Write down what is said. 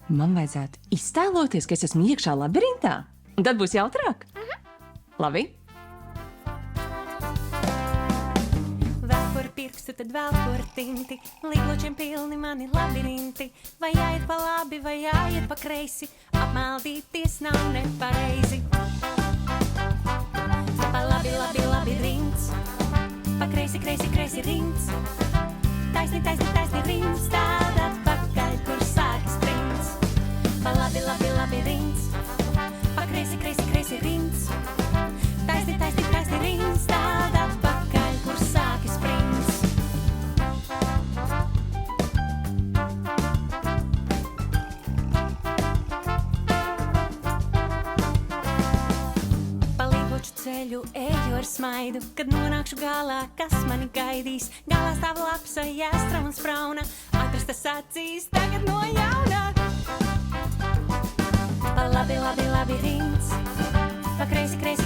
Man vajadzētu iztēloties, ka es esmu iekšā labirintā. Tad būs jautrāk. Labi. Vēl kur pirkstu, tad vēl kur tinti. Līgločiem pilni mani labirinti. Vai jāiet pa labi, vai jāiet pa kreisi. Apmaldīties nav nepareizi. Pa labi, labi, labi rinds. Pa kreisi, kreisi, kreisi rinds. Taisni, taisni, taisni rinds. Tād atpakaļ, kur sākas prints. Pa labi, labi, labi rinds. Pa kreisi, kreisi, kreisi rinds. Taisni, taisni, taisni rinds. Tād atpakaļ, kur sākas prints. Pa līgoču ceļu eju ar smaidu. Kad nonākšu galā, kas mani gaidīs. Galā stāv lapsa, jāstra un sprauna. Atrastas acīs, tagad no jauna. Pa labi, labi, labi rinds. Pa kreisi, kreisi,